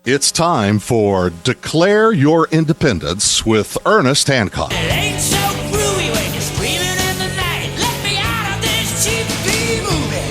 It's time for Declare Your Independence with Ernest Hancock. It ain't so groovy when you're screaming in the night. Let me out of this cheap movie.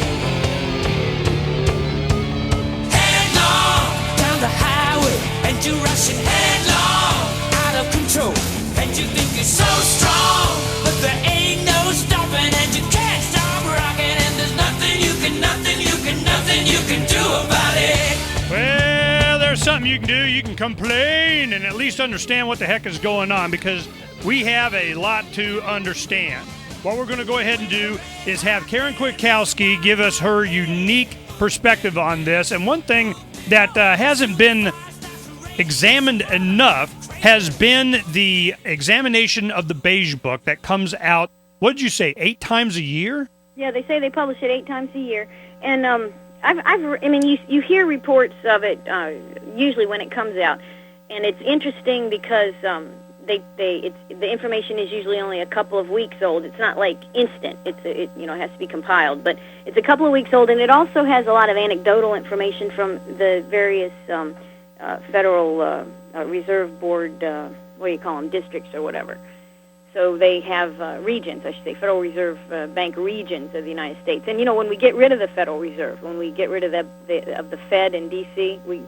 Headlong down the highway, and you're rushing headlong, out of control. And you think you're so strong, but there ain't no stopping, and you can't stop rocking. And there's nothing you can do about it. Well, there's something you can do. You can complain and at least understand what the heck is going on, because we have a lot to understand. What we're going to go ahead and do is have Karen Kwiatkowski give us her unique perspective on this. And one thing that hasn't been examined enough has been the examination of the Beige Book that comes out, what did you say, 8 times a year? Yeah, they say they publish it 8 times a year. And you hear reports of it usually when it comes out, and it's interesting because the information is usually only a couple of weeks old. It's not like instant. It has to be compiled, but it's a couple of weeks old, and it also has a lot of anecdotal information from the various Federal Reserve Board, what do you call them, districts or whatever. So they have regions, I should say, Federal Reserve Bank regions of the United States. And, when we get rid of the Federal Reserve, when we get rid of the Fed in D.C., we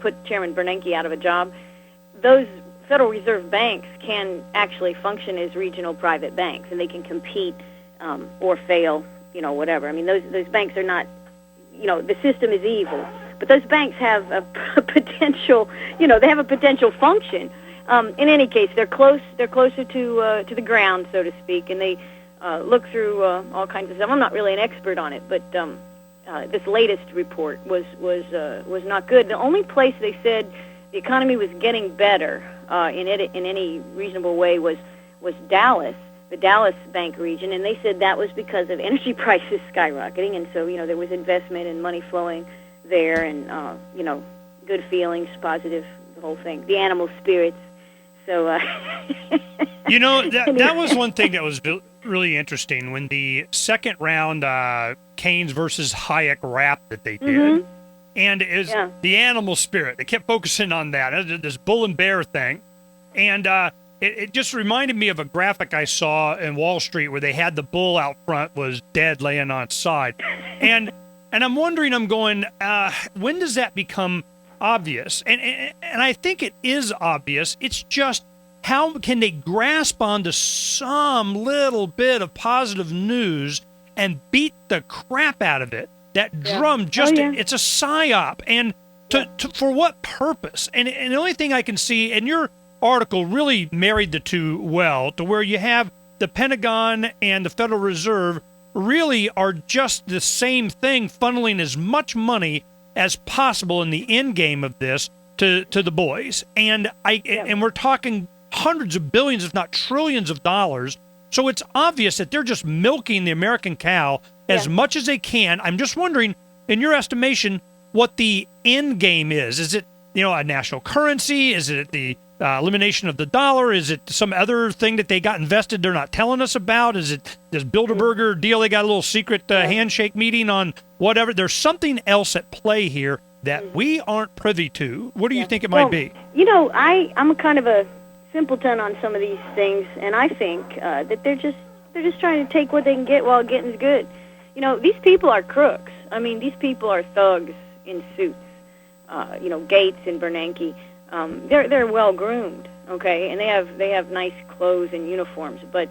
put Chairman Bernanke out of a job, those Federal Reserve banks can actually function as regional private banks, and they can compete or fail, whatever. I mean, those banks are not, the system is evil. But those banks have a potential, they have a potential function. In any case, they're closer to the ground, so to speak, and they look through all kinds of stuff. I'm not really an expert on it, but this latest report was not good. The only place they said the economy was getting better in any reasonable way was Dallas, the Dallas bank region, and they said that was because of energy prices skyrocketing, and so there was investment and money flowing there, and good feelings, positive, the whole thing, the animal spirits. So, that was one thing that was really interesting when the second round Keynes versus Hayek rap that they did, and is the animal spirit. They kept focusing on that, this bull and bear thing, and it just reminded me of a graphic I saw in Wall Street where they had the bull out front was dead laying on its side, and I'm wondering, when does that become obvious? And I think it is obvious. It's just, how can they grasp onto some little bit of positive news and beat the crap out of it? That drum it's a psyop. And for what purpose? And the only thing I can see, and your article really married the two well, to where you have the Pentagon and the Federal Reserve really are just the same thing, funneling as much money as possible in the end game of this to the boys. And and we're talking hundreds of billions, if not trillions of dollars. So it's obvious that they're just milking the American cow as much as they can. I'm just wondering, in your estimation, what the end game is. Is it, a national currency? Is it the elimination of the dollar? Is it some other thing that they got invested they're not telling us about? Is it this Bilderberger deal? They got a little secret handshake meeting on whatever. There's something else at play here that we aren't privy to. What do you think it might be? I'm a kind of a simpleton on some of these things, and I think that they're just trying to take what they can get while getting's good. These people are crooks. I mean, these people are thugs in suits. Gates and Bernanke. They're well groomed, okay, and they have nice clothes and uniforms, but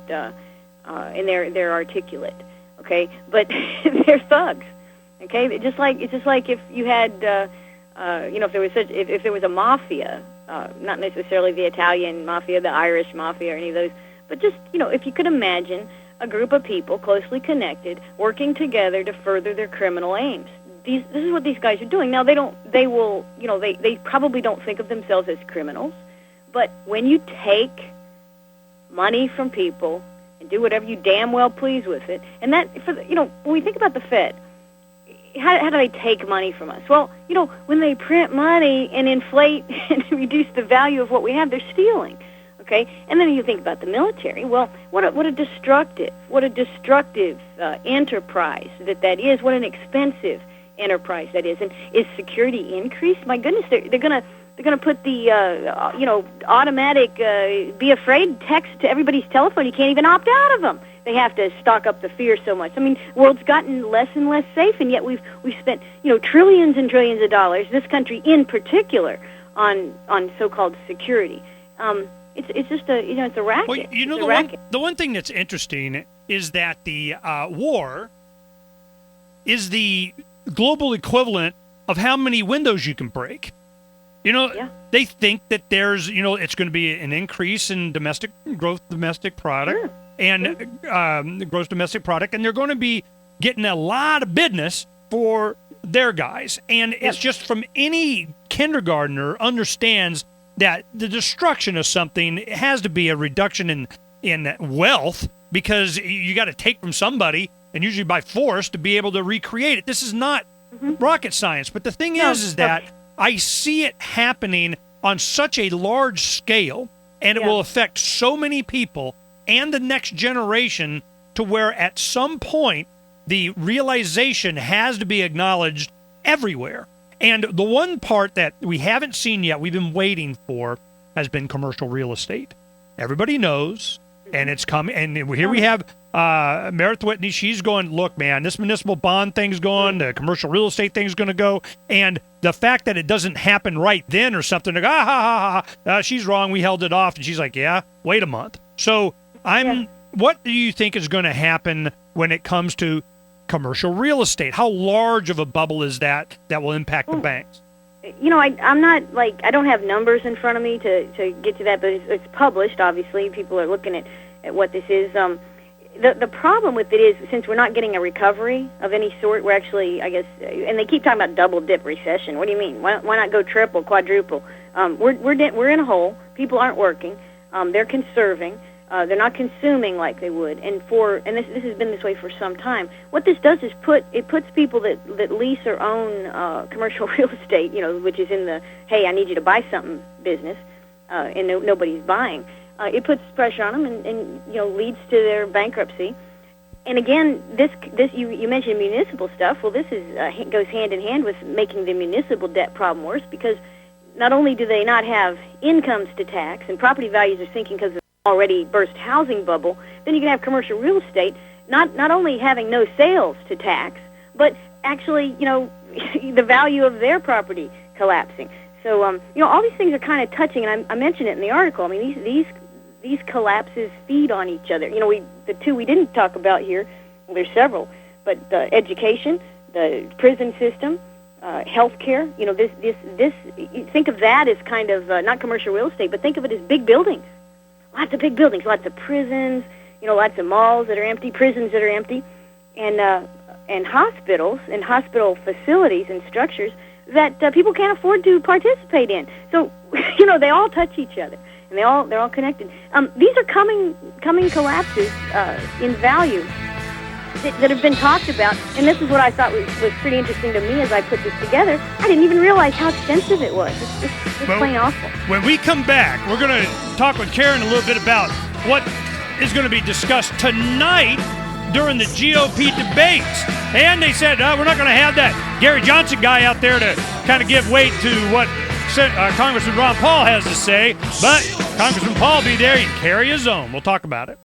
and they're articulate, okay, but they're thugs, okay. It's just like if you had if there was a mafia, not necessarily the Italian mafia, the Irish mafia, or any of those, but just if you could imagine a group of people closely connected working together to further their criminal aims. This is what these guys are doing. Now, they probably don't think of themselves as criminals, but when you take money from people and do whatever you damn well please with it, and that, when we think about the Fed, how do they take money from us? Well, when they print money and inflate and reduce the value of what we have, they're stealing, okay? And then you think about the military. Well, what a destructive enterprise that is. What an expensive enterprise that is. And is security increased? My goodness, they're gonna put the automatic be afraid text to everybody's telephone. You can't even opt out of them. They have to stock up the fear so much. I mean, the world's gotten less and less safe, and yet we've spent trillions and trillions of dollars, this country in particular, on so-called security. It's just it's a racket. Well, the one thing that's interesting is that the war is the global equivalent of how many windows you can break. They think that there's, it's going to be an increase in domestic product. Sure. And gross domestic product, and they're going to be getting a lot of business for their guys. And it's just from any kindergartner understands that the destruction of something has to be a reduction in wealth, because you got to take from somebody, and usually by force, to be able to recreate it. This is not rocket science. But the thing is that I see it happening on such a large scale, and it will affect so many people and the next generation, to where at some point the realization has to be acknowledged everywhere. And the one part that we haven't seen yet, we've been waiting for, has been commercial real estate. Everybody knows, and it's coming. And here we have Meredith Whitney. She's going, look, man, this municipal bond thing's going, the commercial real estate thing's going to go. And the fact that it doesn't happen right then or something, like, she's wrong, we held it off. And she's like, yeah, wait a month. So what do you think is going to happen when it comes to commercial real estate? How large of a bubble is that will impact the banks? I'm not, I don't have numbers in front of me to get to that, but it's published, obviously. People are looking at what this is. The problem with it is, since we're not getting a recovery of any sort, we're actually, I guess, and they keep talking about double-dip recession. What do you mean? Why not go triple, quadruple? We're in a hole. People aren't working. They're conserving. They're not consuming like they would, and this has been this way for some time. What this does is puts people that lease or own commercial real estate, which is in the hey, I need you to buy something business, and nobody's buying. It puts pressure on them, and leads to their bankruptcy. And again, this you mentioned municipal stuff. Well, this is goes hand in hand with making the municipal debt problem worse, because not only do they not have incomes to tax, and property values are sinking because of already burst housing bubble, then you can have commercial real estate not only having no sales to tax, but actually, the value of their property collapsing. So, all these things are kind of touching, and I mentioned it in the article. I mean, these collapses feed on each other. The two we didn't talk about here, well, there's several, but education, the prison system, healthcare. This. Think of that as kind of not commercial real estate, but think of it as big buildings. Lots of big buildings, lots of prisons, lots of malls that are empty, prisons that are empty, and hospitals and hospital facilities and structures that people can't afford to participate in. So, they all touch each other, and they're all connected. These are coming collapses in value that have been talked about, and this is what I thought was pretty interesting to me as I put this together. I didn't even realize how extensive it was. It's plain awful. When we come back, we're going to talk with Karen a little bit about what is going to be discussed tonight during the GOP debates. And they said, we're not going to have that Gary Johnson guy out there to kind of give weight to what Congressman Ron Paul has to say, but Congressman Paul will be there. He can carry his own. We'll talk about it.